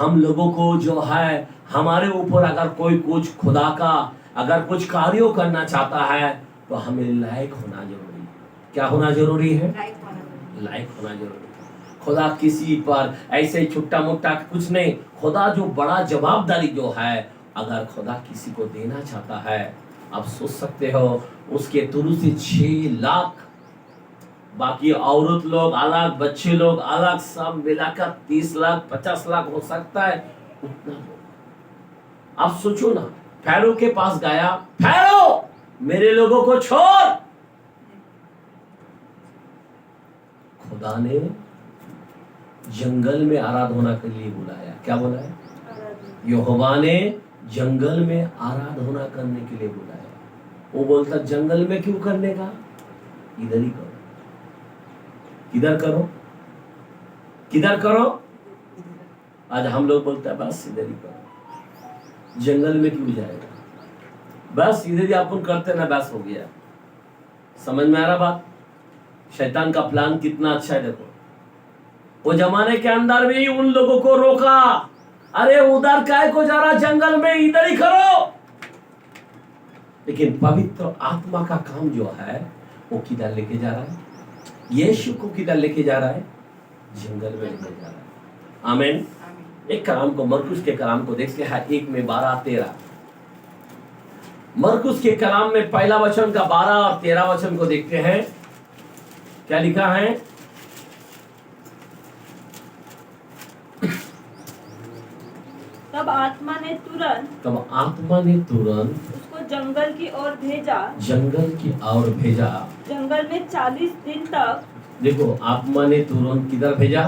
हम लोगों को जो है हमारे ऊपर अगर कोई कुछ खुदा का अगर कुछ कार्यों करना चाहता है तो हमें लायक होना जरूरी है। क्या होना जरूरी है? लायक होना जरूरी है। खुदा किसी पर ऐसे छुट्टा मुट्टा कुछ नहीं, खुदा जो बड़ा जवाबदारी जो है अगर खुदा किसी को देना चाहता है, आप सोच सकते हो उसके थ्रू से 6 लाख, बाकी औरत लोग अलग, बच्चे लोग अलग, सब मिलाकर 30 लाख 50 लाख हो सकता है उतना लोग। आप सोचो ना, फैरो के पास गया, फैरो मेरे लोगों को छोड़। खुदा ने जंगल में आराधना के लिए बुलाया। क्या बुलाया? यहोवा ने जंगल में आराधना करने के लिए बुलाया। वो बोलता जंगल में क्यों करने का, इधर ही करो। किधर करो? किधर करो? आज हम लोग बोलते हैं बस इधर ही करो, जंगल में क्यों जाएगा, बस इधर ही अपन करते ना, बस हो गया। समझ में आ रहा बात? शैतान का प्लान कितना अच्छा है। देखो वो जमाने के अंदर भी उन लोगों को रोका, अरे उधर काय को जा रहा जंगल में, इधर ही करो। लेकिन पवित्र आत्मा का काम जो है वो किधर लेके जा रहा है? यीशु को किधर लेके जा रहा है? जंगल में लेके जा रहा है। आमीन। एक कलाम को, मरकुस के कलाम को देखते हैं 1 में 12-13। मरकुस के कलाम में पहला वचन का 12 और 13 वचन को देखते हैं। क्या लिखा है? तब आत्मा ने तुरंत उसको जंगल की ओर भेजा। जंगल में 40 दिन तक। देखो आत्मा ने तुरंत किधर भेजा?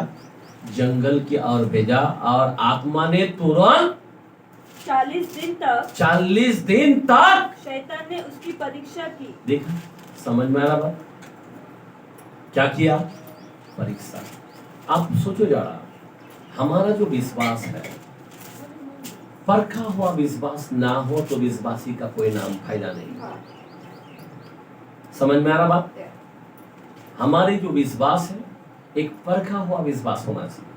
जंगल की ओर भेजा। और आत्मा ने तुरंत 40 दिन तक शैतान ने उसकी परीक्षा की। देखा, समझ में आ रहा बात? क्या किया? परीक्षा। आप सोचो जरा, हमारा जो विश्वास है, परखा हुआ विश्वास ना हो तो विश्वासी का कोई नाम फायदा नहीं। समझ में आ रहा बात? हमारी जो विश्वास है एक परखा हुआ विश्वास होना चाहिए।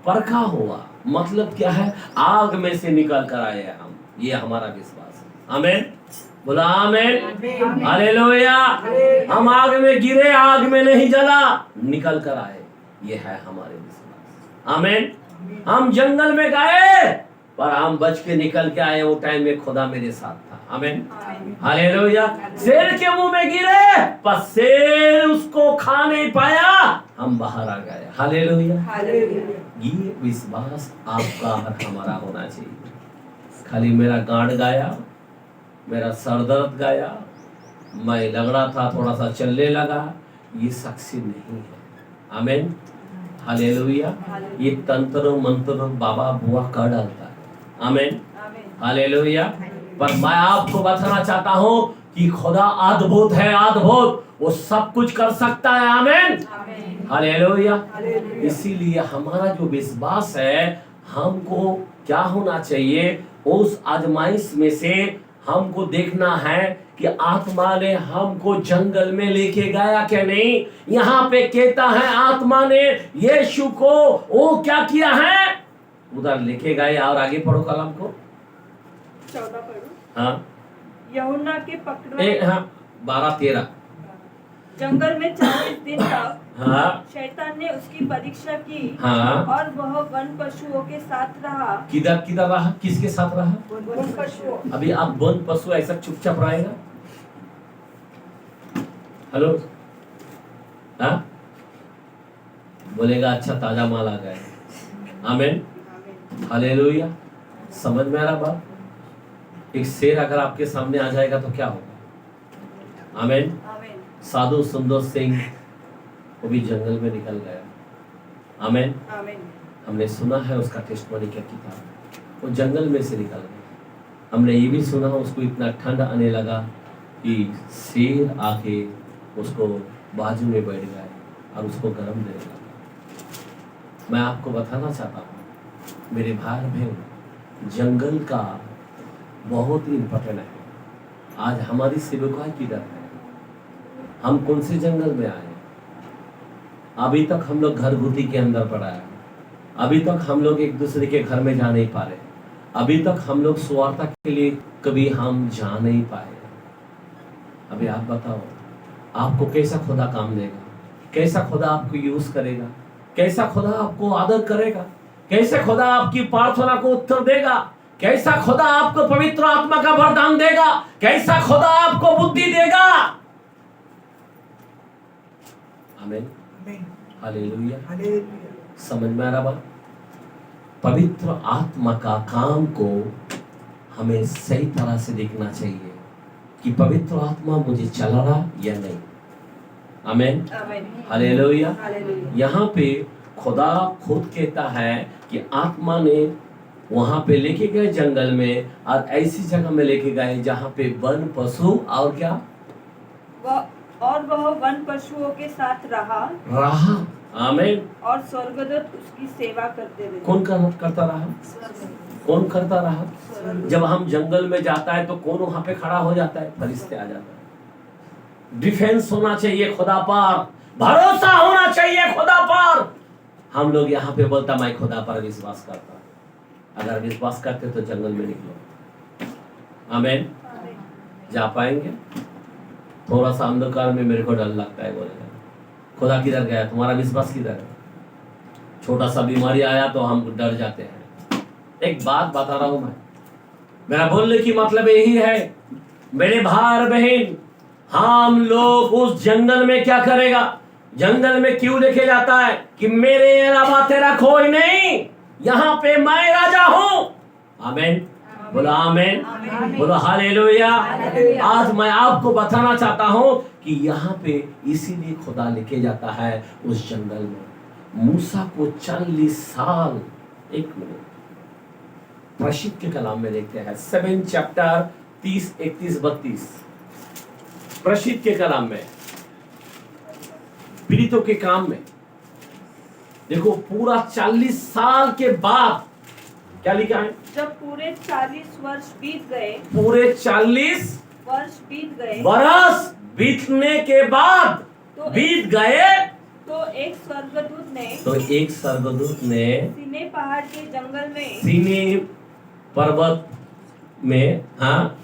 परखा हुआ मतलब क्या है? आग में से निकल कर आए हैं हम, ये हमारा विश्वास है। आमीन, बोला आमीन, हालेलुया। हम आग में गिरे, आग में नहीं जला, निकल कर आए, ये है हमारे विश्वास। आमीन। हम जंगल में गए पर हम बच के निकल के आए, वो टाइम में खुदा मेरे साथ था। आमीन, हालेलुया। शेर के मुंह में गिरे पर शेर उसको खा नहीं पाया, हम बाहर आ गए। हालेलुया। ये विश्वास आपका और हमारा होना चाहिए। खाली मेरा गांड गाया, मेरा सर दर्द गाया, मैं लंगड़ा था थोड़ा सा चलने लगा, ये साक्षी नहीं है। आमीन, हालेलुया। ये तंत्र मंत्र बाबा बुआ कर डालता है। आमीन, हालेलुया। पर मैं आपको बताना चाहता हूँ कि खुदा अद्भुत है, अद्भुत, वो सब कुछ कर सकता है। आमीन, हालेलुया। इसीलिए हमारा जो विश्वास है, हमको क्या होना चाहिए? उस आजमाइश में से हमको देखना है कि आत्मा ने हमको जंगल में लेके गया क्या नहीं। यहाँ पे कहता है आत्मा ने यीशु को वो क्या किया है? उधर लेके गए। और आगे पढ़ो कलाम को, 14 पढ़ो। हाँ, यूहन्ना के पकड़वाए। हाँ 12-13। जंगल में 40 दिन तक हाँ, शैतान ने उसकी परीक्षा की। हाँ, और वह वन पशुओं के साथ रहा। किधर किधर रहा? किसके साथ रहा? वन पशुओं। अभी आप वन पशु ऐसा चुपचाप रहेगा? हेलो, हाँ, बोलेगा अच्छा ताजा माल आ गया। आमीन, हालेलुया। समझ में आ रहा बात? एक शेर अगर आपके सामने आ जाएगा तो क्या होगा? आमीन। साधु सुंदर सिंह वो भी जंगल में निकल गया। आमीन। हमने सुना है उसका टेस्टमनी क्या किताब, वो जंगल में से निकल गया। हमने ये भी सुना उसको इतना ठंड आने लगा कि शेर आके उसको बाजू में बैठ गया और उसको गर्म देने लगा। मैं आपको बताना चाहता हूँ मेरे भाई बहन, जंगल का बहुत ही इम्पोर्टेंट है। आज हमारी सेवकाई किधर है? हम कौन से जंगल में आए? अभी तक हम लोग घर घुटी के अंदर पड़ा है। अभी तक हम लोग एक दूसरे के घर में जा नहीं पा रहे, अभी तक हम लोग सुवार्ता के लिए कभी हम जा नहीं पाए। अभी आप बताओ, आपको कैसा खुदा काम देगा, कैसा खुदा आपको यूज करेगा, कैसा खुदा आपको आदर करेगा, कैसे खुदा आपकी प्रार्थना को उत्तर देगा, कैसा खुदा आपको पवित्र आत्मा का वरदान देगा, कैसा खुदा आपको बुद्धि देगा। आमीन, हालेलुया, समझ में आ रहा बात? पवित्र आत्मा का काम को हमें सही तरह से देखना चाहिए कि पवित्र आत्मा मुझे चला रहा या नहीं। आमीन, हालेलुया। यहाँ पे खुदा खुद कहता है कि आत्मा ने वहां पे लेके गए जंगल में, और ऐसी जगह में लेके गए जहाँ पे वन पशु और क्या वह वन पशुओं के साथ रहा। आमीन। और स्वर्गदूत उसकी सेवा करते रहे। कौन करता रहा? कौन करता रहा? जब हम जंगल में जाता है तो कौन वहां पे खड़ा हो जाता है? फरिश्ते आ जाता है। डिफेंस होना चाहिए खुदा पर, भरोसा होना चाहिए खुदा पर। हम लोग यहाँ पे बोलता मैं खुदा पर विश्वास करता। अगर विश्वास करते तो जंगल में निकलो। आमीन। जा पाएंगे? थोड़ा सा अंधकार में मेरे को डर लगता है, बोलेगा खुदा किधर गया, तुम्हारा विश्वास किधर है? छोटा सा बीमारी आया तो हम डर जाते हैं। एक बात बता रहा हूं मैं, मेरा बोलने की मतलब यही है मेरे भाई बहन, हम लोग उस जंगल में क्या करेगा? जंगल में क्यों लेके जाता है? कि मेरे अलावा तेरा कोई नहीं, यहाँ पे मैं राजा हूं। आमीन, बोलो आमीन, बोलो हालेलुया। आज मैं आपको बताना चाहता हूं कि यहाँ पे इसीलिए खुदा लेके जाता है उस जंगल में। मूसा को 40 साल, एक मिनट, प्रशिद के कलाम में देखते हैं 7 चैप्टर 30, 31, 32 प्रशिद के कलाम में, पीड़ितों के काम में देखो, पूरा 40 साल के बाद क्या लिखा है? जब पूरे 40 वर्ष बीत गए, पूरे 40 वर्ष बीत गए, वर्ष बीतने के बाद तो बीत गए तो एक स्वर्गदूत ने सीने पहाड़ के जंगल में, सीने पर्वत में, हाँ,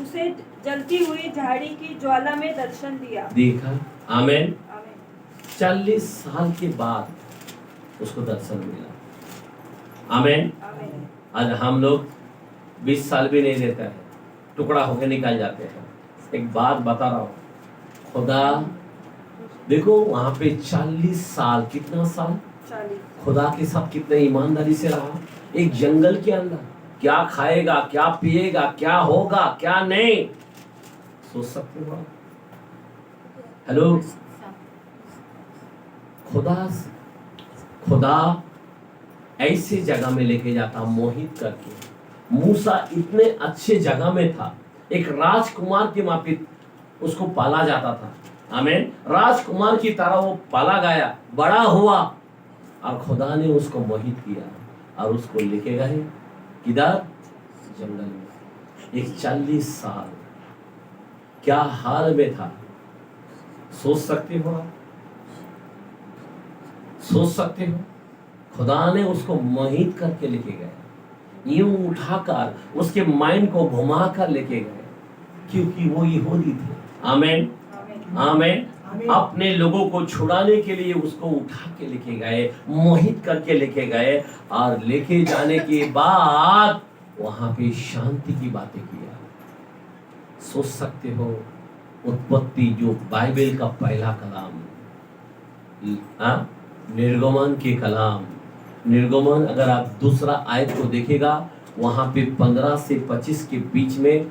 उसे जलती हुई झाड़ी की ज्वाला में दर्शन दिया। देखा? आमीन। 40 साल के बाद उसको दर्शन मिला। आमीन। आज हम लोग 20 साल भी नहीं देता है, टुकड़ा होकर निकल जाते हैं। एक बात बता रहा हूँ, खुदा देखो वहां पे 40 साल, कितना साल 40, खुदा खुदा के साथ कितने ईमानदारी से रहा। एक जंगल के अंदर क्या खाएगा, क्या पिएगा, क्या होगा, क्या नहीं, सोच सकते हो? हेलो, खुदा ऐसे जगह में लेके जाता, मोहित करके। मूसा इतने अच्छे जगह में था, एक राजकुमार के माफिक उसको पाला जाता था। आमीन। राजकुमार की तरह वो पाला गया, बड़ा हुआ, और खुदा ने उसको मोहित किया और उसको लेके गए किधर? जंगल में। एक 40 साल क्या हाल में था, सोच सकते हो आप? सोच सकते हो? खुदा ने उसको मोहित करके लेके गए, यूं उठाकर उसके माइंड को घुमाकर लेके गए, क्योंकि वो यहूदी थे। आमीन, आमीन। अपने लोगों को छुड़ाने के लिए उसको उठा के लेके गए, मोहित करके लेके गए, और लेके जाने के बाद वहां पे शांति की बातें किया। सोच सकते हो? उत्पत्ति जो बाइबल का पहला कलाम, निर्गमन के कलाम, निर्गमन अगर आप दूसरा आयत को देखेगा, वहां पे 15 से 25 के बीच में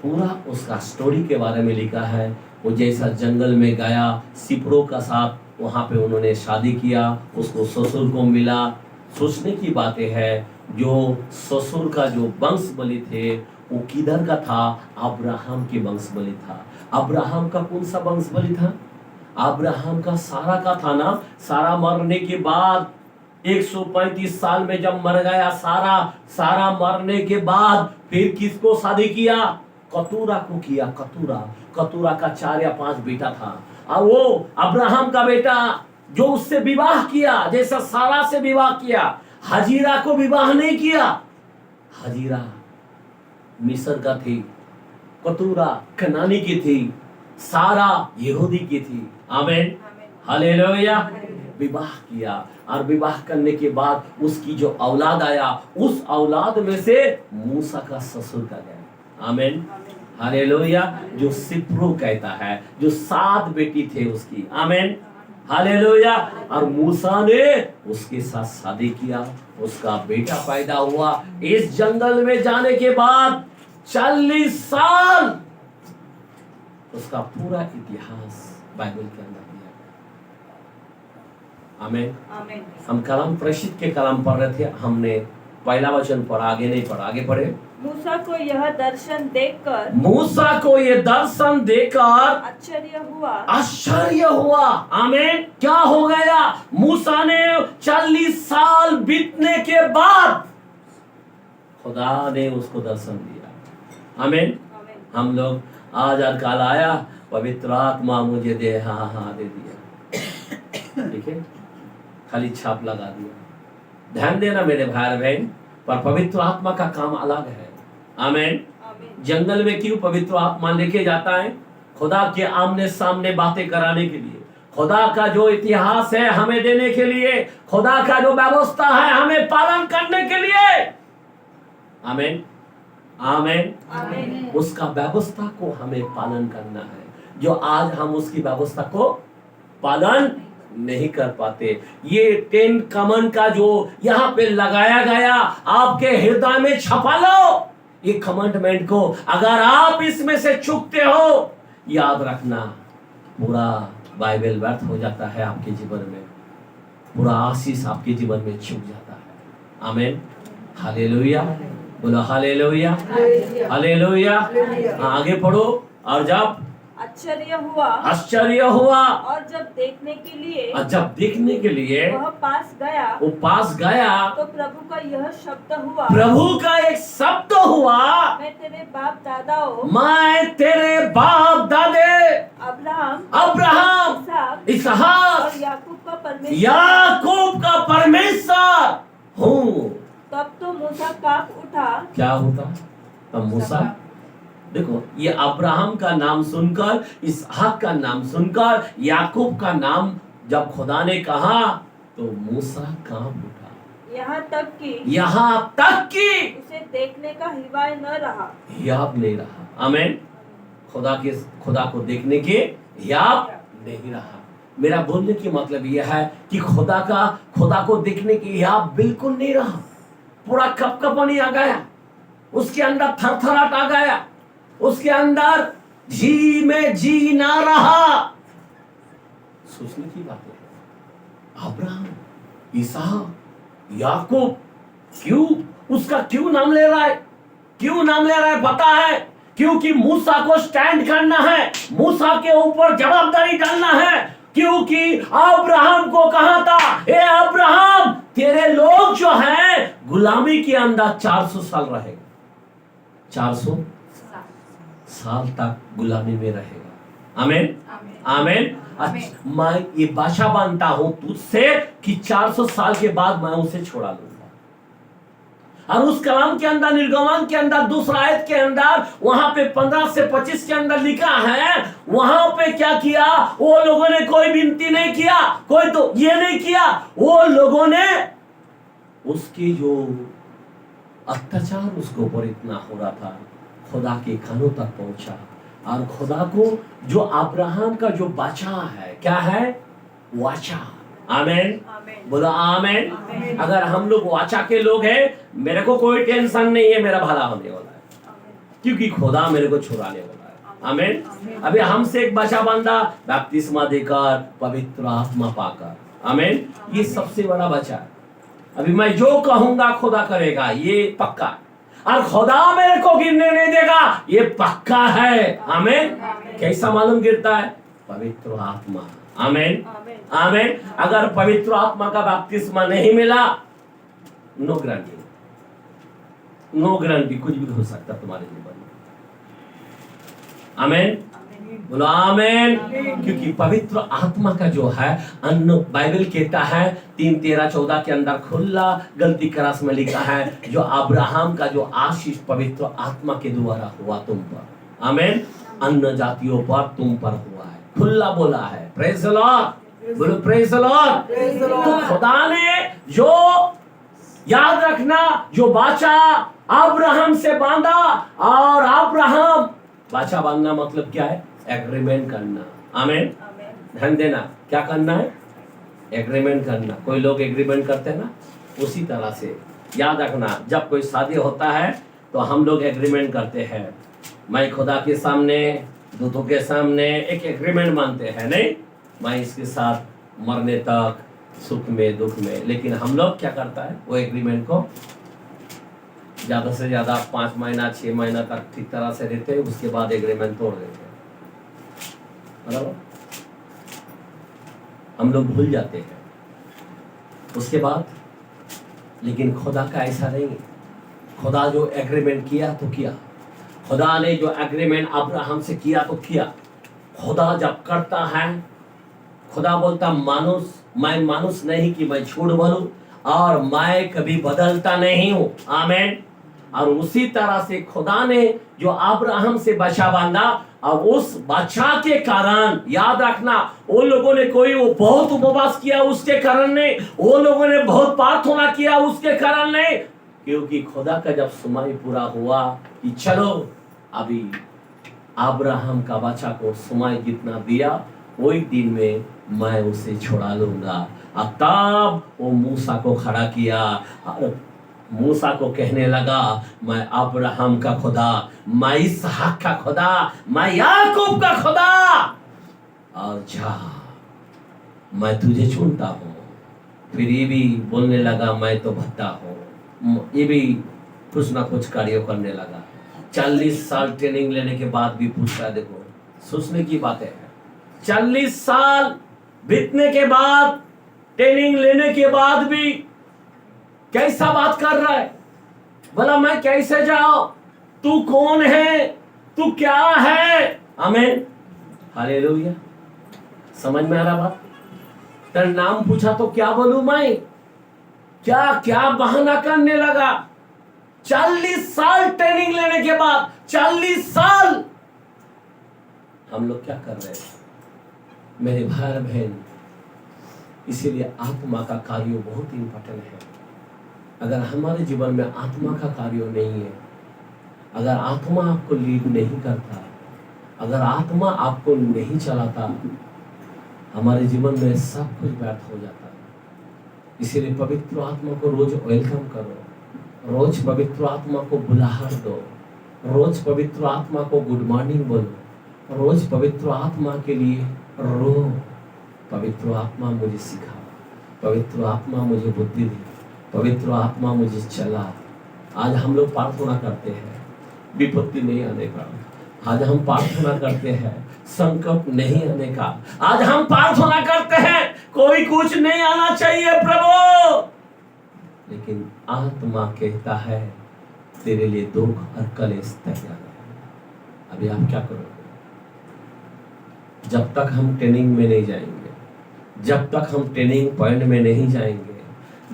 पूरा उसका स्टोरी के बारे में लिखा है। वो जैसा जंगल में गया, सिपरों का साथ, वहां पे उन्होंने शादी किया, उसको ससुर को मिला। सोचने की बातें हैं, जो ससुर का जो वंश बलि थे वो किधर का था? अब्राहम के वंश बलि था। अब्राहम का कौन सा वंश बलि था? अब्राहम का सारा का था ना। सारा मरने के बाद 135 साल में जब मर गया सारा मरने के बाद फिर किसको शादी किया? कतूरा को किया। कतूरा का 4 या 5 बेटा था, और वो अब्राहम का बेटा जो उससे विवाह किया, जैसा सारा से विवाह किया, हजीरा को विवाह नहीं किया। हजीरा मिस्र का थी, कतूरा कनानी की थी, सारा यहूदी की थी। आमीन, हालेलुया। विवाह किया और विवाह करने के बाद उसकी जो औलाद आया, उस औलाद में से मूसा का ससुर का गया। आमीन, हालेलुया। जो सिप्रो कहता है, जो 7 बेटी थे उसकी। आमीन, हालेलुया। और मूसा ने उसके साथ शादी किया, उसका बेटा पैदा हुआ। इस जंगल में जाने के बाद 40 साल उसका पूरा इतिहास बाइबल के अंदर दिया गया। आमीन। हम कलाम प्रेषित के कलाम पढ़ रहे थे, हमने पहला वचन पढ़ा, आगे नहीं पढ़ा, आगे पढ़े। मूसा को यह दर्शन देखकर आश्चर्य हुआ। आमीन। क्या हो गया? मूसा ने 40 साल बीतने के बाद खुदा ने उसको दर्शन दिया। आमीन। हम लोग आज और कल आया, पवित्र आत्मा मुझे दे, हाँ दे दिया, ठीक है, खाली छाप लगा दिया। ध्यान देना मेरे भाई बहन, पर पवित्र आत्मा का काम अलग है। आमीन। जंगल में क्यों पवित्र आत्मा लेके जाता है? खुदा के आमने सामने बातें कराने के लिए, खुदा का जो इतिहास है हमें देने के लिए, खुदा का जो व्यवस्था है हमें पालन करने के लिए। आमीन, आमीन। उसका व्यवस्था को हमें पालन करना है, जो आज हम उसकी व्यवस्था को पालन नहीं कर पाते। ये 10 कमन का जो यहाँ पे लगाया गया, आपके हृदय में छपा लो ये कमांडमेंट को। अगर आप इसमें से चूकते हो, याद रखना पूरा बाइबल व्यर्थ हो जाता है आपके जीवन में, पूरा आशीष आपके जीवन में चूक जाता है। आमीन, हालेलुया। बोलो हालेलुया, हालेलुया। आगे पढ़ो। और जब आश्चर्य हुआ और जब देखने के लिए वो पास गया तो प्रभु का यह शब्द हुआ, प्रभु का एक शब्द हुआ, मैं तेरे बाप दादे अब्राहम, इसहाक और याकूब का परमेश्वर हूँ। तब तो मूसा कांप उठा। क्या होता? तब मूसा, देखो, ये अब्राहम का नाम सुनकर, इसहाक का नाम सुनकर, याकूब का नाम जब खुदा ने कहा तो मूसा कांप उठा। यहाँ तक कि उसे देखने का हिवाय न रहा, हियाब नहीं रहा। आमीन। खुदा को देखने के हियाब नहीं रहा। मेरा बोलने की मतलब यह है कि खुदा को देखने की हियाब बिल्कुल नहीं रहा। पूरा कपकपानी आ गया, उसके अंदर थरथराट आ गया, उसके अंदर जी में जी ना रहा। सोचने की बात है, अब्राहम, इसहाक, याकूब, क्यों नाम ले रहा है? क्यों नाम ले रहा है पता है? क्योंकि मूसा को स्टैंड करना है, मूसा के ऊपर जवाबदारी डालना है। क्योंकि अब्राहम को कहा था, ए अब्राहम, तेरे लोग जो हैं गुलामी के अंदर 400 साल रहेगा, 400 साल तक गुलामी में रहेगा। आमीन, आमीन। अच्छा, मैं ये बादशाह बनता हूं तुझसे कि 400 साल के बाद मैं उसे छोड़ा लूंगा। और उस कलाम के अंदर, निर्गमन के अंदर, दूसरा आयत के अंदर, वहां पे 15 से 25 के अंदर लिखा है, वहां पे क्या किया? वो लोगों ने कोई विनती नहीं किया, कोई तो ये नहीं किया, वो लोगों ने उसकी जो अत्याचार उसके ऊपर इतना हो रहा था, खुदा के कानों तक पहुंचा। और खुदा को जो अब्राहम का जो बचा है, क्या है? वाचा। आमीन, बोलो आमीन। अगर हम लोग वाचा के लोग हैं, मेरे को कोई टेंशन नहीं है, मेरा भला होने वाला है, क्योंकि खुदा मेरे को छुड़ाने वाला है। आमीन। अभी हमसे एक बचा बंदा बपतिस्मा देकर, पवित्र आत्मा पाकर। आमीन। ये सबसे बड़ा बचा है। अभी मैं जो कहूंगा खुदा करेगा, ये पक्का है। और खुदा मेरे को गिरने नहीं देगा, ये पक्का है। आमीन। कैसा मालूम गिरता है? पवित्र आत्मा। आमीन, आमीन। अगर पवित्र आत्मा का बपतिस्मा नहीं मिला, नो गारंटी, नो गारंटी, कुछ भी हो सकता तुम्हारे जीवन में। आमीन। बोलो आमेन। क्योंकि पवित्र आत्मा का जो है अन्न, बाइबल कहता है 3:13-14 के अंदर खुला गलती क्रॉस में लिखा है, जो अब्राहम का जो आशीष पवित्र आत्मा के द्वारा हुआ तुम पर, आमेन, अन्य जातियों पर तुम पर हुआ है, खुला बोला है। प्रेज द लॉर्ड, बोलो प्रेज द लॉर्ड। तो खुदा ने जो, याद रखना, जो बाचा अब्राहम से बांधा, और अब्राहम, बाचा बांधना मतलब क्या है? एग्रीमेंट करना, आमेन। ध्यान देना, क्या करना है? एग्रीमेंट करना। कोई लोग एग्रीमेंट करते हैं ना, उसी तरह से याद रखना, जब कोई शादी होता है तो हम लोग एग्रीमेंट करते हैं। मैं खुदा के सामने, दूतों के सामने एक एग्रीमेंट मानते हैं, नहीं, मैं इसके साथ मरने तक, सुख में दुख में। लेकिन हम लोग क्या करता है, वो एग्रीमेंट को ज्यादा से ज्यादा 5 महीना 6 महीना तक ठीक तरह से रहते हैं, उसके बाद एग्रीमेंट तोड़ देते हैं, बराबर, हम लोग भूल जाते हैं उसके बाद। लेकिन खुदा का ऐसा नहीं है। खुदा जो एग्रीमेंट किया तो किया, खुदा ने जो एग्रीमेंट अब्राहम से किया तो किया। खुदा जब करता है, खुदा बोलता मानुस, मैं मानुस नहीं कि मैं झूठ बोलूं, और मैं कभी बदलता नहीं हूं, आमेन। और उसी तरह से खुदा ने जो अब्राहम से बचा बांधा, और उस बचा के कारण, याद रखना, वो लोगों ने कोई वो बहुत उपवास किया उसके कारण नहीं, वो लोगों ने बहुत प्रार्थना किया उसके कारण नहीं, क्योंकि खुदा का जब समय पूरा हुआ कि चलो अभी अब्राहम का बच्चा को समय जितना दिया, वही दिन में मैं उसे छुड़ा लूंगा। अब तब वो मूसा को खड़ा किया, और मूसा को कहने लगा, मैं अब्राहम का खुदा, मैं इसहाक का खुदा, मैं याकूब का खुदा, और जा, मैं तुझे चुनता हूँ। फिर ये भी बोलने लगा, मैं तो भट्टा हूँ। ये भी कुछ ना कुछ कार्य करने लगा। 40 साल ट्रेनिंग लेने के बाद भी पूछता है, देखो सोचने की बात है, 40 साल बीतने के बाद, ट्रेनिंग लेने के बाद भी कैसा बात कर रहा है? बोला मैं कैसे जाऊं? तू कौन है? तू क्या है? आमीन, हालेलुया। समझ में आ रहा बात? तेरा नाम पूछा तो क्या बोलूं मैं? क्या क्या बहाना करने लगा? 40 साल ट्रेनिंग लेने के बाद, 40 साल हम लोग क्या कर रहे हैं मेरे भाई बहन? इसीलिए आत्मा का कार्य बहुत इंपॉर्टेंट है। अगर हमारे जीवन में आत्मा का कार्य नहीं है, अगर आत्मा आपको लीड नहीं करता, अगर आत्मा आपको नहीं चलाता, हमारे जीवन में सब कुछ व्यर्थ हो जाता है। इसीलिए पवित्र आत्मा को रोज वेलकम करो, रोज पवित्र आत्मा को बुलाहट दो, रोज पवित्र आत्मा को गुड मॉर्निंग बोलो, रोज पवित्र आत्मा के लिए रो, पवित्र आत्मा मुझे सिखा, पवित्र आत्मा मुझे बुद्धि दे, पवित्र आत्मा मुझे चला। आज हम लोग प्रार्थना करते हैं विपत्ति नहीं आने का, आज हम प्रार्थना करते हैं संकट नहीं आने का, आज हम प्रार्थना करते हैं कोई कुछ नहीं आना चाहिए प्रभु, लेकिन आत्मा कहता है तेरे लिए दुख और कलेश तैयार है। अभी आप क्या करोगे? जब तक हम ट्रेनिंग में नहीं जाएंगे, जब तक हम ट्रेनिंग पॉइंट में नहीं जाएंगे,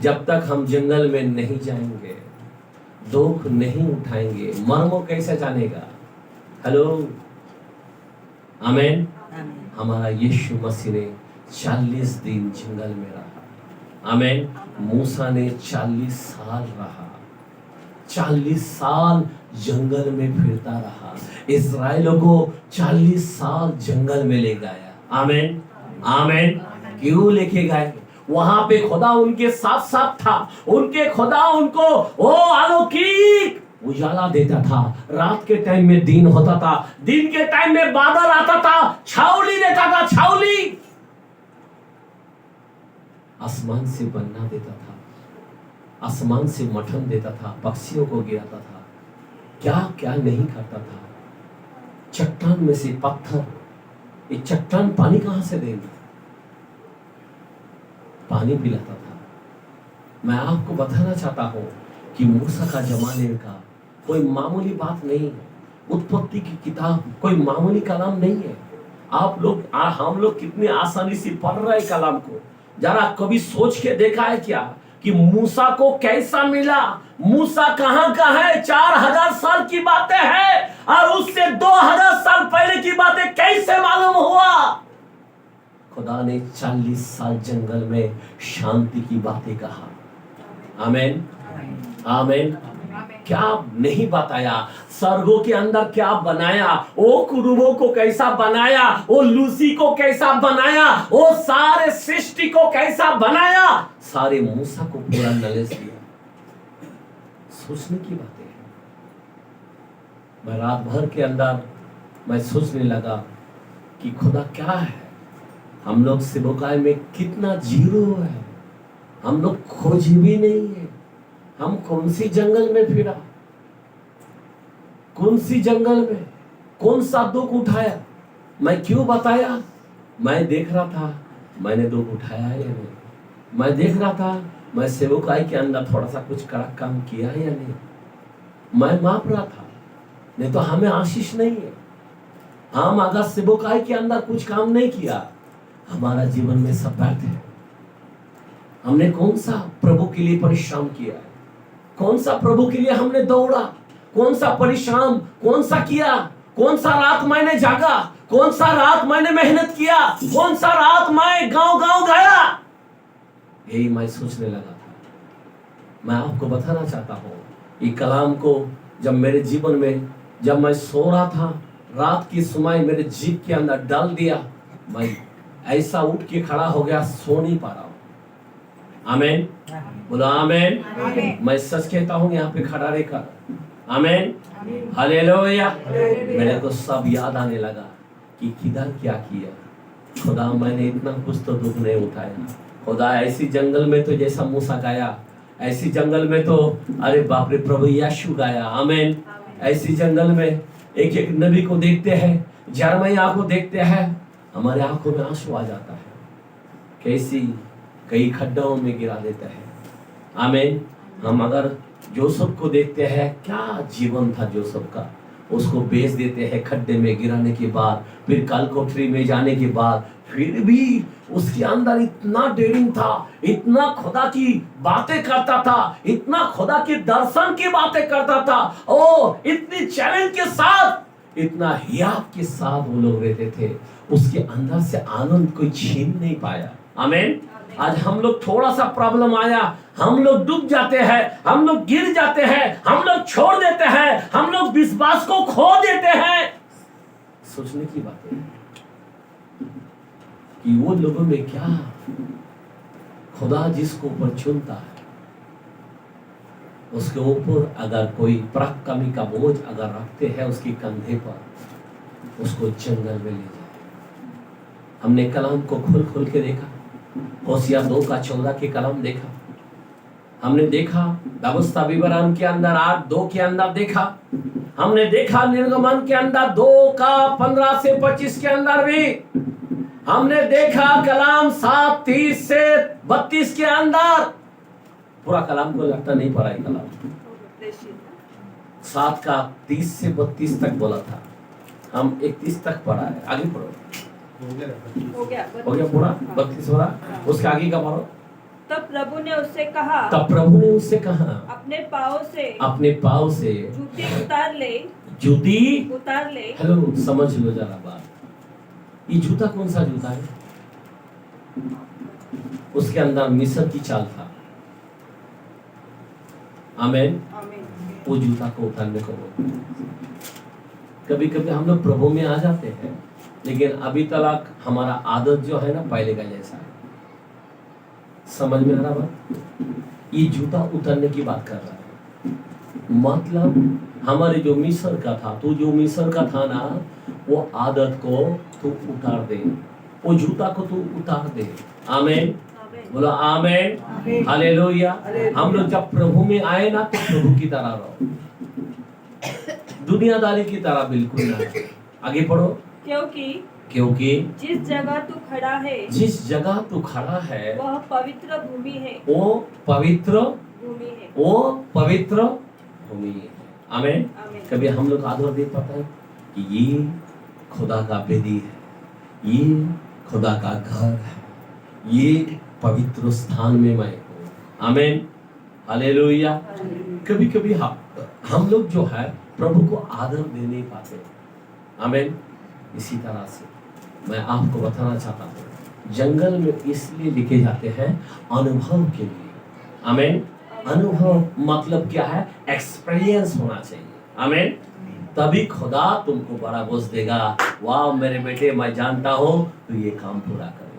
जब तक हम जंगल में नहीं जाएंगे, दुख नहीं उठाएंगे, मर्मों कैसे जानेगा? हेलो, आमीन। हमारा यीशु मसीह ने 40 दिन जंगल में रहा, आमीन। मूसा ने 40 साल रहा, 40 साल जंगल में फिरता रहा, इस्राएलियों को 40 साल जंगल में ले गया, आमीन, आमीन। क्यों लेके गए? वहां पे खुदा उनके साथ साथ था, उनके खुदा उनको वो अलौकिक उजाला देता था, रात के टाइम में दिन होता था, दिन के टाइम में बादल आता था, छावनी देता था, छावनी आसमान से बन्ना देता था, आसमान से मठन देता था, पक्षियों को गिराता था, क्या क्या नहीं करता था। चट्टान में से पत्थर, ये चट्टान पानी कहां से देंगे? पानी पिलाता था। मैं आपको बताना चाहता हूं कि मूसा का जमाने का कोई मामूली बात नहीं है। उत्पत्ति की किताब कोई मामूली कलाम नहीं है। आप लोग हम लोग कितनी आसानी से पढ़ रहे हैं कलाम को। जरा कभी सोच के देखा है क्या कि मूसा को कैसा मिला? मूसा कहां का है? 4000 साल की बातें हैं और उससे 2000 साल पहले की बातें कैसे मालूम हुआ? खुदा ने 40 साल जंगल में शांति की बातें कहा। आमीन आमीन। क्या नहीं बताया? स्वर्गों के अंदर क्या बनाया, वो कुरुबों को कैसा बनाया, वो लूसी को कैसा बनाया, वो सारे सृष्टि को कैसा बनाया, सारे मूसा को पूरा नॉलेज दिया। सोचने की बातें हैं। मैं रात भर के अंदर मैं सोचने लगा कि खुदा क्या है। हम लोग सेवकाई में कितना जीरो है, हम लोग खोज भी नहीं है। हम कौन सी जंगल में फिरा, कौन सी जंगल में कौन सा दुख उठाया? मैं क्यों बताया? मैं देख रहा था मैंने दुख उठाया है या नहीं। मैं देख रहा था मैं सेवकाई के अंदर थोड़ा सा कुछ कड़क काम किया है या नहीं। मैं माप रहा था, नहीं तो हमें आशीष नहीं है। हम अगर सेवकाई के अंदर कुछ काम नहीं किया, हमारा जीवन में सब व्यर्थ है। हमने कौन सा प्रभु के लिए परिश्रम किया है? कौन सा प्रभु के लिए हमने दौड़ा? कौन सा परिश्रम कौन सा किया? कौन सा रात मैंने जागा? कौन सा रात मैंने मेहनत किया? कौन सा रात मैं गांव गांव गया? यही मैं सोचने लगा था। मैं आपको बताना चाहता हूँ, ये कलाम को जब मेरे जीवन में, जब मैं सो रहा था, रात की समय मेरे जीभ के अंदर डाल दिया, मैं ऐसा उठ के खड़ा हो गया, सो नहीं पा रहा हूँ। आमीन बोलो आमीन। मैं सच कहता हूँ यहाँ पे खड़ा रहकर, आमीन हालेलुया। मेरे को सब याद आने लगा कि किधर क्या किया। खुदा मैंने इतना कुछ तो दुख नहीं उठाया। खुदा ऐसी जंगल में तो जैसा मूसा गाया, ऐसी जंगल में तो अरे बाप रे प्रभु यीशु गाया। आमीन। ऐसी जंगल में एक एक नबी को देखते हैं, यिर्मयाह को देखते हैं, हमारे आंखों में आंसू आ जाता है। कैसी कई खड्डों में गिरा देता है। आमीन। हम अगर जोसेफ को देखते हैं, क्या जीवन था जोसेफ का। उसको बेच देते हैं खड्डे में गिराने के बाद, फिर काल कोठरी में जाने के बाद, फिर भी उसके अंदर इतना डेयरिंग था, इतना खुदा की बातें करता था, इतना खुदा के दर्शन की बातें करता था। ओ इतनी चैलेंज के साथ, इतना हियाव के साथ वो लोग रहते थे। उसके अंदर से आनंद कोई छीन नहीं पाया। आमीन। आज हम लोग थोड़ा सा प्रॉब्लम आया, हम लोग डूब जाते हैं, हम लोग गिर जाते हैं, हम लोग छोड़ देते हैं, हम लोग विश्वास को खो देते हैं। सोचने की बात है कि वो लोगों में क्या, खुदा जिसको ऊपर चुनता है उसके ऊपर अगर कोई पराक्रमी का बोझ अगर रखते हैं उसके कंधे पर, उसको जंगल में ले जाए। हमने कलाम को खोल खोल के देखा, होशिया 2:14 के कलाम देखा, हमने देखा व्यवस्था विवरण के अंदर 8:2 के अंदर देखा, हमने देखा निर्गमन के अंदर 2:15 से 25 के अंदर भी, हमने देखा कलाम 7:30 से 32 के अंदर। पूरा कलाम को लगता नहीं पड़ा है, कलाम 7:30 से 32 तक बोला था, हम 31 तक पढ़ा है। आगे पढ़ो। हो गया पूरा 32 हो रहा, उसके आगे का पढ़ो। तब प्रभु ने उससे कहा, अपने पाँव से जूती उतार ले। हेलो समझ लो जरा बात, ये जूता कौन सा जूता है? उसके अंदर मिस्र की चाल था। आमीन। वो जूता को उतारने को बोलते। कभी कभी हम लोग प्रभु में आ जाते हैं, लेकिन अभी तक हमारा आदत जो है ना पहले का जैसा है। समझ में आ रहा बात? ये जूता उतरने की बात कर रहा है। मतलब हमारे जो मिस्र का था, तो जो मिस्र का था ना, वो आदत को तू उतार दे, वो जूता को तू उतार दे। आमीन बोलो आमीन हालेलुया। हम लोग जब प्रभु में आए ना, तो प्रभु की तरह रहो, दुनियादारी की तरह बिल्कुल ना। आगे पढ़ो। क्योंकि जिस जगह तू खड़ा है वह पवित्र भूमि है। वो पवित्र भूमि है। आमीन। कभी हम लोग आदर दे पाते हैं कि ये खुदा का वेदी है, ये खुदा का घर है, ये पवित्र स्थान में मैं हूँ। आमीन, हालेलुया। कभी कभी हम लोग जो है प्रभु को आदर दे नहीं पाते। आमीन। इसी तरह से मैं आपको बताना चाहता हूँ, जंगल में इसलिए लिखे जाते हैं अनुभव के लिए। आमीन। अनुभव मतलब क्या है? एक्सपीरियंस होना चाहिए। आमीन। तभी खुदा तुमको बड़ा बोझ देगा, वाह मेरे बेटे मैं जानता हूं तो ये काम पूरा करेगा।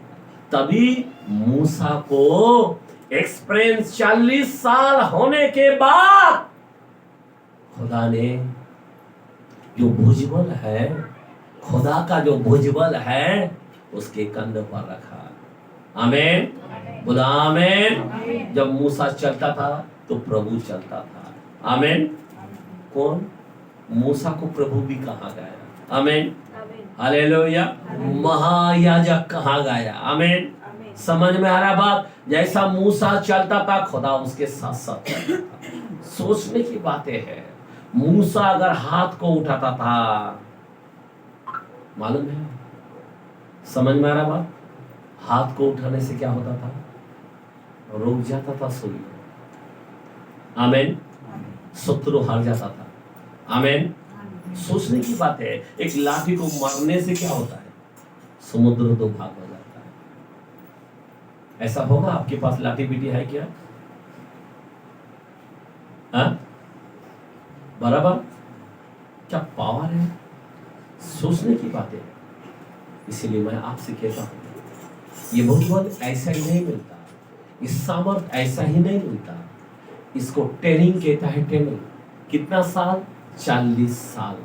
तभी मूसा को एक्सपीरियंस 40 साल होने के बाद खुदा ने जो भुजबल है, खुदा का जो भुजबल है उसके कंध पर रखा। आमीन, बोला आमीन। जब मूसा चलता था तो प्रभु चलता था। आमीन। कौन? मूसा को प्रभु भी कहा गया। आमीन, हालेलुया। महायाजक कहा गया। आमीन। समझ में आ रहा बात? जैसा मूसा चलता था खुदा उसके साथ साथ चलता था। सोचने की बातें है, मूसा अगर हाथ को उठाता था, मालूम है? समझ में आ रहा बात? हाथ को उठाने से क्या होता था? रुक जाता था सूर्य। आमीन। शत्रु हार जाता था। आमीन। सोचने की बात है, एक लाठी को मारने से क्या होता है? समुद्र दो भाग हो जाता है। ऐसा होगा? आपके पास लाठी पीटी है क्या? बराबर क्या पावर है? सोचने की बात है। इसीलिए मैं आपसे कहता हूं, ये भगवान ऐसा ही नहीं मिलता, इस सामर्थ ऐसा ही नहीं मिलता। इसको ट्रेनिंग कहता है। ट्रेनिंग कितना साल? 40 साल।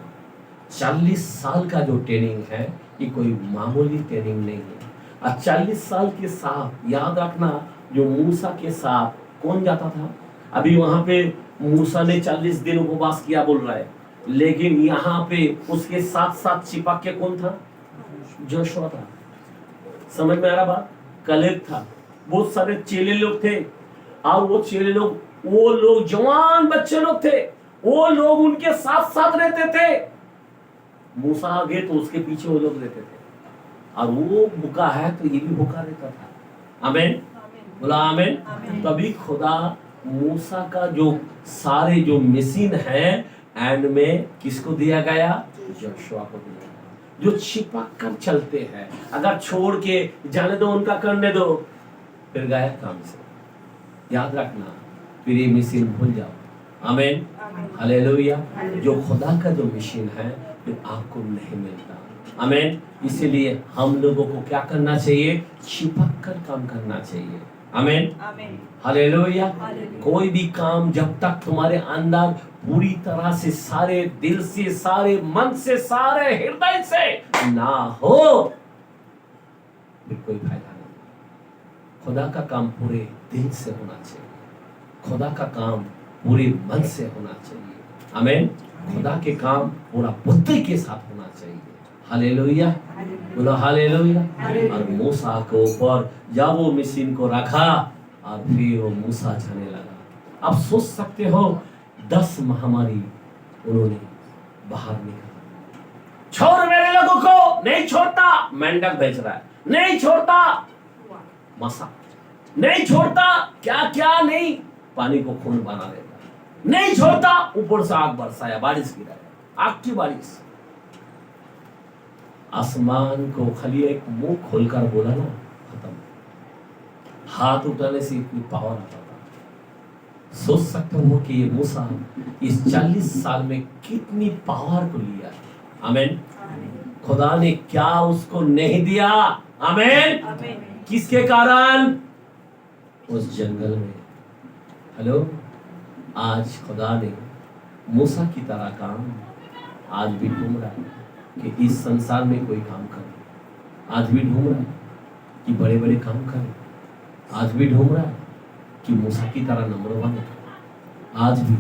40 साल का जो ट्रेनिंग है ये कोई मामूली ट्रेनिंग नहीं है। और 40 साल के साथ याद रखना, जो मूसा के साथ कौन जाता था? अभी वहां पे मूसा ने 40 दिन उपवास किया बोल रहा है, लेकिन यहाँ पे उसके साथ साथ चिपक के कौन था? जोशुआ था। समझ में आ रहा बात? कलेब था। बहुत सारे चेले लोग थे, और वो चेले लोग, वो लोग जवान बच्चे लोग थे, वो लोग उनके साथ साथ रहते थे। मूसा आगे तो उसके पीछे वो लोग रहते थे, और वो भूखा है तो ये भी भूखा रहता था। आमीन, बोला आमीन। तभी खुदा मूसा का जो सारे जो मशीन है एंड में किसको दिया गया? जोशुआ को दिया गया, जो छिपक कर चलते हैं। अगर छोड़ के जाने दो, उनका करने दो, फिर गया काम से। याद रखना, फिर ये मशीन भूल जाओ। आमीन, हालेलुया। जो खुदा का जो मशीन है फिर आपको नहीं मिलता। आमीन। इसीलिए हम लोगों को क्या करना चाहिए? छिपक कर काम करना चाहिए। आमीन, हालेलुया। कोई भी काम जब तक तुम्हारे अंदर पूरी तरह से, सारे दिल से, सारे मन से, सारे हृदय से ना हो, फिर कोई फायदा नहीं। खुदा का काम पूरे दिल से होना चाहिए, खुदा का काम पूरे मन से होना चाहिए। आमीन। खुदा के काम पूरा बुद्धि के साथ होना चाहिए। हालेलुया, बोलो हालेलुया। और मूसा के ऊपर जब वो मशीन को रखा और फिर वो मूसा जाने लगा। अब सोच सकते हो 10 महामारी उन्होंने बाहर निकाला। छोड़ मेरे लोगों को, नहीं छोड़ता। मेंढक बेच रहा है, नहीं छोड़ता। मसा नहीं छोड़ता, क्या क्या नहीं, पानी को खून बना देता, नहीं छोड़ता। ऊपर से आग बरसाया, बारिश गिराया, आग की बारिश। आसमान को खाली एक मुंह खोलकर बोला ना, खत्म। हाथ उठाने से इतनी पावर आता था। सोच सकते हो कि ये मूसा इस 40 साल में कितनी पावर को लिया। आमीन। खुदा ने क्या उसको नहीं दिया? आमीन। किसके कारण? उस जंगल में। हेलो, आज खुदा ने मूसा की तरह काम आज भी ढूंढ रहा है कि इस संसार में कोई काम करे। आज भी ढूंढ रहा है कि बड़े बड़े काम करे। आज भी ढूंढ रहा है कि मूसा की तरह नम्र बने। आज भी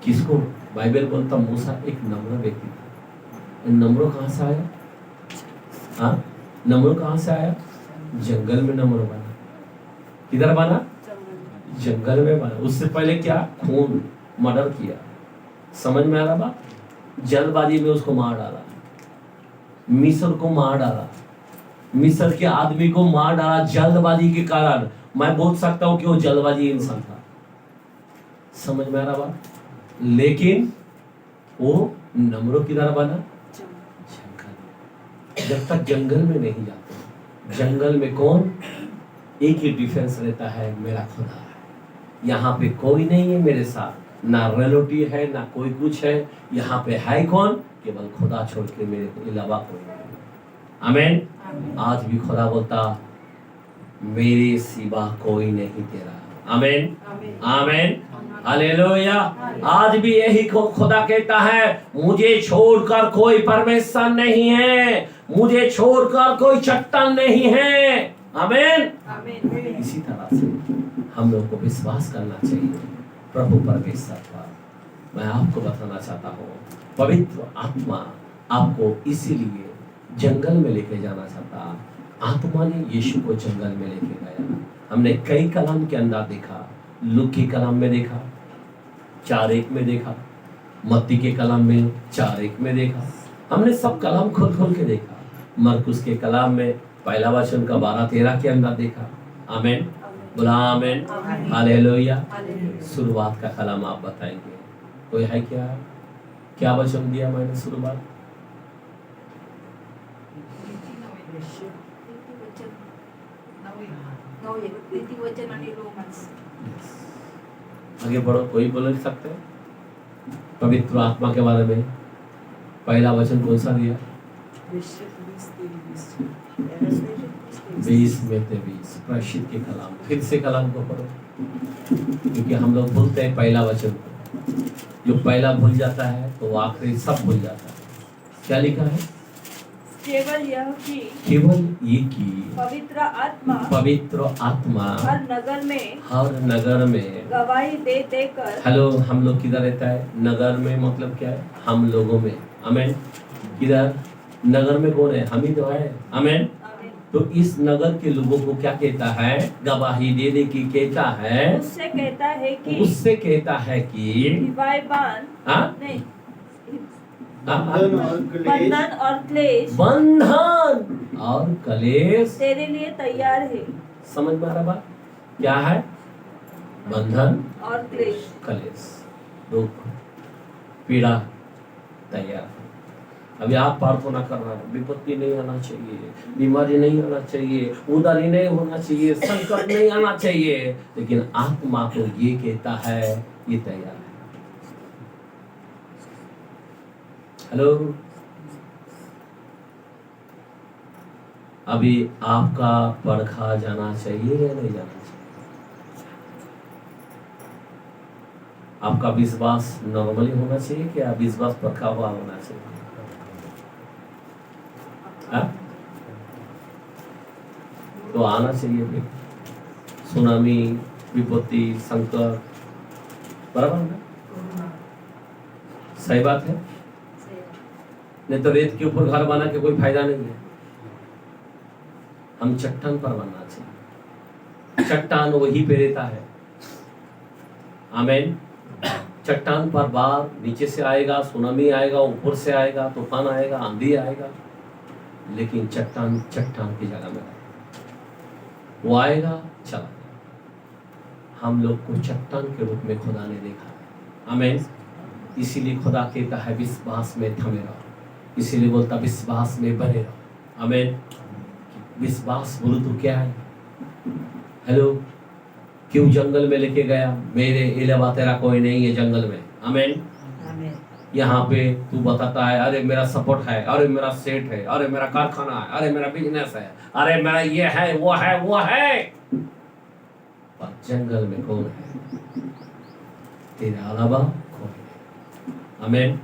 किसको? बाइबल बोलता मूसा एक नम्र व्यक्ति था। नम्र कहाँ से आया? हाँ, नम्र कहाँ से आया? जंगल में नम्र बना। किधर बना? जंगल में बना। उससे पहले क्या? खून, मर्डर किया। समझ में आ रहा बात? जल्दबाजी में उसको मार डाला। मिस्र को मार डाला, मिस्र के आदमी को मार डाला जल्दबाजी के कारण। मैं बोल सकता हूं कि वो जल्दबाजी इंसान था, समझ में आ रहा बात? लेकिन वो नम्र किधर बना? जंगल। जब तक जंगल में नहीं जाते, जंगल में कौन? एक ही डिफेंस रहता है, मेरा खुदा है। यहाँ पे कोई नहीं है मेरे साथ, ना रिलेटिव है ना कोई कुछ है, यहाँ पे है कौन? केवल खुदा छोड़ के मेरे अलावा कोई नहीं। आमीन। आज भी खुदा बोलता मेरे सिवा कोई नहीं तेरा। आमीन आमीन हालेलुया। आज भी यही खुदा कहता है, मुझे छोड़कर कोई परमेश्वर नहीं है, मुझे छोड़कर कोई चट्टान नहीं है। आमीन। इसी तरह से हम लोग को विश्वास करना चाहिए प्रभु परमेश्वर पर। मैं आपको बताना चाहता हूँ, पवित्र आत्मा आपको इसीलिए जंगल में लेके जाना चाहता। आत्मा ने यीशु को जंगल में लेके गया। हमने कई कलाम के अंदर देखा, लूक के कलाम में देखा, 4:1 में देखा, मत्ती के कलाम में 4:1 में देखा। हमने सब कलाम खोल खोल के देखा। मरकुस के कलाम में पहला वचन का 12-13 के अंदर देखा। आमीन बोला आमीन हालेलुया। शुरुआत का कलाम आप बताएंगे, कोई है क्या? क्या वचन दिया मैंने शुरुआत? आगे बढ़ो, कोई बोल सकते हैं? पवित्र आत्मा के बारे में पहला वचन कौन सा दिया? 20 में 23 प्रसिद्ध के कलाम। फिर से कलाम को पढ़ो, क्योंकि हम लोग भूलते हैं पहला वचन को। जो पहला भूल जाता है तो वो आखिरी सब भूल जाता है। क्या लिखा है? केवल यह कि पवित्र आत्मा हर नगर में गवाही दे देकर। हेलो, हम लोग किधर रहता है? नगर में मतलब क्या है? हम लोगों में। आमीन। किधर? नगर में कौन है? हम ही तो है। आमीन। तो इस नगर के लोगों को क्या कहता है? गवाही दे दे की कहता है, उससे कहता है कि बंधन और क्लेश तेरे लिए तैयार है। समझ में आ रहा बात? क्या है? बंधन और क्लेश, दुख, पीड़ा तैयार। अभी आप प्रार्थना कर रहे हैं, विपत्ति नहीं आना चाहिए, बीमारी नहीं आना चाहिए, उदारी नहीं होना चाहिए, संकट नहीं आना चाहिए, लेकिन आत्मा तो ये कहता है ये तैयार है। हेलो, अभी आपका परखा जाना चाहिए या नहीं जाना चाहिए? आपका विश्वास नॉर्मली होना चाहिए क्या विश्वास परखा हुआ होना चाहिए? तो आना चाहिए फिर। सुनामी, विपत्ति, संकट, बराबर है? सही बात है। नहीं तो रेत के ऊपर घर बना के कोई फायदा नहीं है। हम चट्टान पर बनना चाहिए। चट्टान वही पे रहता है। आमीन। चट्टान पर बाढ़ नीचे से आएगा, सुनामी आएगा, ऊपर से आएगा, तूफान आएगा, आंधी आएगा, लेकिन चट्टान चट्टान की जगह में वो आएगा, चला जाएगा। हम लोग को चट्टान के रूप में खुदा ने देखा है। आमीन। इसीलिए खुदा कहता है विश्वास में थमे रहो, इसीलिए बोलता विश्वास में बने रहो। आमीन। विश्वास बोलो तो क्या है? हेलो, क्यों जंगल में लेके गया? मेरे अलावा तेरा कोई नहीं है जंगल में। आमीन। यहाँ पे तू बताता है अरे मेरा सपोर्ट है, अरे मेरा सेट है, अरे मेरा कारखाना है, अरे मेरा बिजनेस है, अरे मेरा ये है वो है वो है, पर जंगल में कौन है? तेरे अलावा कौन है? आमीन।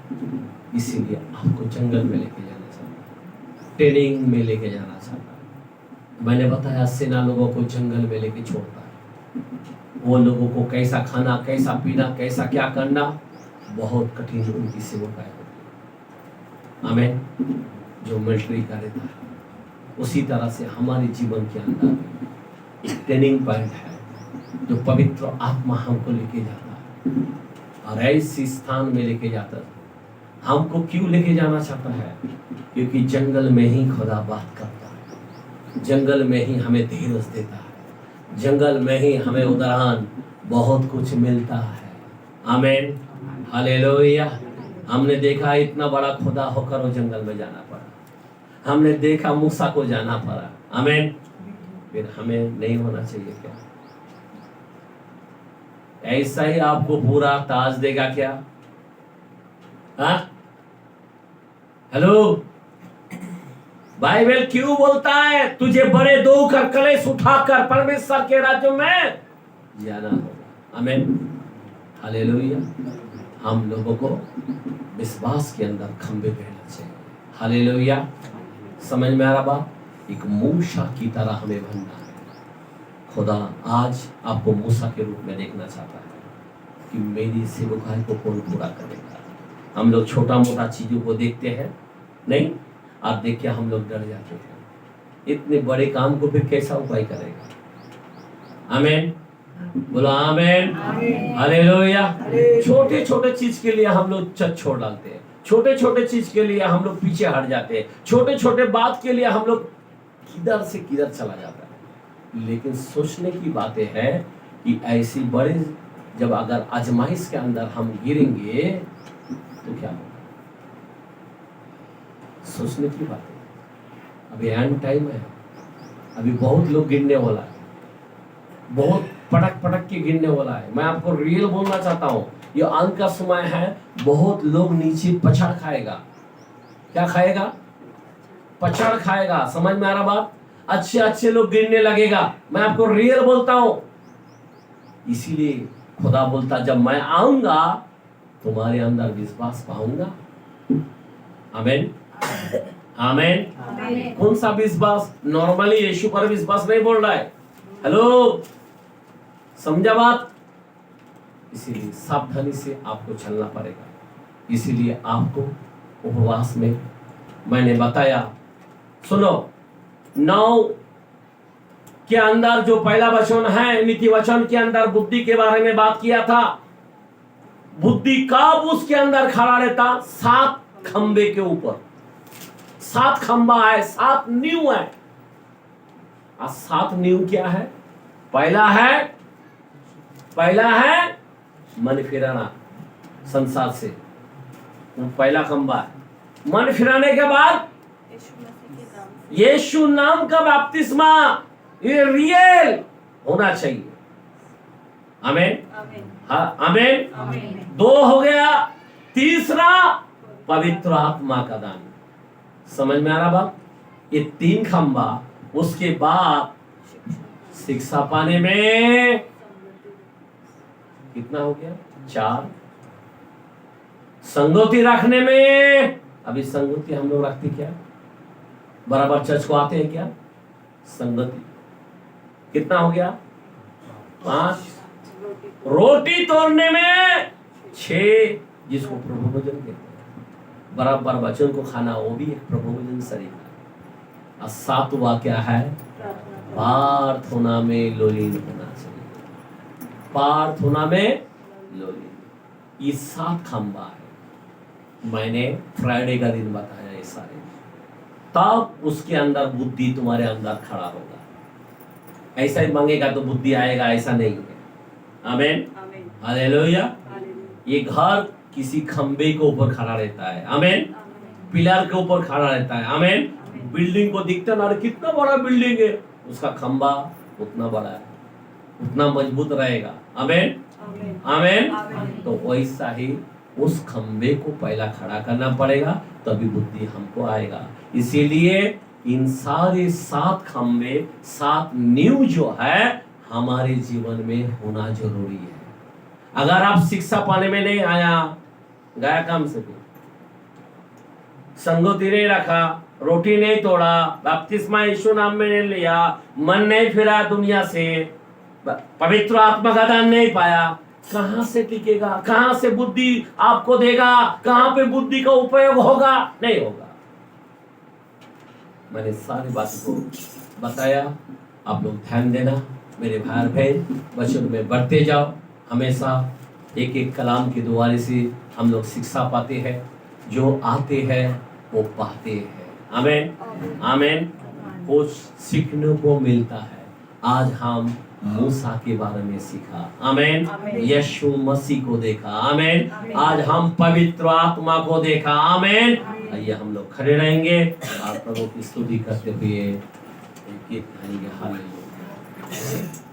इसीलिए आपको जंगल में लेके जाना चाहता, ट्रेनिंग में लेके जाना चाहता। मैंने बताया सेना लोगों को जंगल में लेके छोड़ता है। वो लोगों को कैसा खाना, कैसा पीना, कैसा क्या करना, बहुत कठिन उनकी सेवकाएं होती है। आमीन। जो मिलिट्री का रहता है, उसी तरह से हमारे जीवन के अंदर एक ट्रेनिंग पॉइंट है जो पवित्र आत्मा हमको लेके जाता है और ऐसी स्थान में लेके जाता है हमको क्यों लेके जाना चाहता है? क्योंकि जंगल में ही खुदा बात करता है, जंगल में ही हमें धीरज देता है, जंगल में ही हमें उदाहरण बहुत कुछ मिलता है। आमीन, हालेलुया। हमने देखा इतना बड़ा खुदा होकर वो जंगल में जाना पड़ा, हमने देखा मूसा को जाना पड़ा। आमीन। फिर हमें नहीं होना चाहिए क्या? ऐसा ही आपको पूरा ताज देगा क्या? हाँ, हेलो, बाइबल क्यों बोलता है तुझे बड़े दुख और कलेश उठाकर परमेश्वर के राज्य में जाना होगा? आमीन, हालेलुया। हम लोगों को विश्वास के अंदर खंबे पहनना चाहिए। हालेलुया। समझ में आ रहा बात? एक मूसा की तरह हमें बनना है। खुदा आज आपको मूसा के रूप में देखना चाहता है कि मेरी सेवकाई को कौन पूरा करेगा। हम लोग छोटा मोटा चीजों को देखते हैं, नहीं, आप देख के हम लोग डर जाते हैं। इतने बड़े काम को फिर कैसा उपाय करेगा? आमीन, बोलो आमीन, हालेलुया। छोटे छोटे चीज के लिए हम लोग चट छोड़ डालते हैं, छोटे छोटे चीज के लिए हम लोग पीछे हट जाते हैं, छोटे छोटे बात के लिए हम लोग किधर से किधर चला जाता है। लेकिन सोचने की बातें हैं कि ऐसी बड़े जब अगर आजमाइश के अंदर हम गिरेंगे तो क्या होगा? सोचने की बात है। अभी एंड टाइम है, अभी बहुत लोग गिरने वाला है, बहुत पटक पटक के गिरने वाला है। मैं आपको रियल बोलना चाहता हूं, ये अंत का समय है। बहुत लोग नीचे पछाड़ खाएगा। क्या खाएगा? पछाड़ खाएगा। समझ में आ रहा बात? अच्छे अच्छे लोग गिरने लगेगा। मैं आपको रियल बोलता हूं। इसीलिए खुदा बोलता जब मैं आऊंगा तुम्हारे अंदर विश्वास पाऊंगा। आमीन, आमीन। कौन सा विश्वास? नॉर्मली यीशु पर विश्वास नहीं बोल रहा है। हेलो, समझा बात? इसीलिए सावधानी से आपको चलना पड़ेगा। इसीलिए आपको उपवास में मैंने बताया, सुनो, 9 के अंदर जो पहला वचन है, नीति वचन के अंदर बुद्धि के बारे में बात किया था। बुद्धि कब उसके अंदर खड़ा रहता? 7 खंबे के ऊपर। 7 खंबा है, 7 नींव है। 7 नींव क्या है? पहला है मन फिराना संसार से, वो पहला खंबा है। मन फिराने के बाद यीशु नाम का बपतिस्मा, ये रियल होना चाहिए। आमीन, हाँ, आमीन। 2 हो गया। तीसरा पवित्र आत्मा का दान। समझ में आ रहा बात? ये 3 खंबा। उसके बाद शिक्षा पाने में कितना हो गया? 4। संगति रखने में, अभी संगति हम लोग रखते क्या? बराबर चर्च को आते हैं क्या? संगति कितना हो गया? 5। रोटी तोड़ने में 6, जिसको प्रभु भोजन कहते हैं। बराबर वचन को खाना, वो भी एक प्रभु भोजन शरीर है। और 7वां क्या है? प्रार्थना में लोलीन होना चाहिए। प्रार्थना में लोलीन। ये 7 खंबा है। मैंने फ्राइडे का दिन बताया ये सारे। तब उसके अंदर बुद्धि तुम्हारे अंदर खड़ा होगा। ऐसा ही मांगेगा तो बुद्धि आएगा, ऐसा नहीं है। आमीन, हालेलुया। ये घर किसी खंबे के ऊपर खड़ा रहता है। आमीन, पिलर के ऊपर खड़ा रहता है। आमीन। बिल्डिंग को दिखता ना, कितना बड़ा बिल्डिंग है, उसका खंबा उतना बड़ा है, उतना मजबूत रहेगा। आमीन, आमीन। तो वैसा ही उस खंबे को पहला खड़ा करना पड़ेगा, तभी बुद्धि हमको आएगा। इसीलिए इन सारे 7 खंबे, 7 नींव जो है हमारे जीवन में होना जरूरी है। अगर आप शिक्षा पाने में नहीं आया, गया काम से, संगति नहीं रखा, रोटी नहीं तोड़ा, बपतिस्मा यीशु नाम में नहीं लिया, मन नहीं फिरा दुनिया से, पवित्र आत्मा का दान नहीं पाया, कहां से टिकेगा? कहां से बुद्धि आपको देगा? कहां पे बुद्धि का उपयोग होगा? नहीं होगा। मैंने सारी बातों को बताया, आप लोग ध्यान देना। मेरे भाई बहन, वचन में बढ़ते जाओ। हमेशा एक एक कलाम के द्वारे से हम लोग शिक्षा पाते हैं। जो आते हैं वो पाते हैं। आमीन आमीन। कुछ सीखने को मिलता है। आज हम मूसा के बारे में सीखा। आमीन। यीशु मसीह को देखा। आमीन। आज हम पवित्र आत्मा को देखा। आमीन। आइए हम लोग खड़े रहेंगे और प्रभु की स्तुति करते हुए गीत गाएंगे। हालेलुया।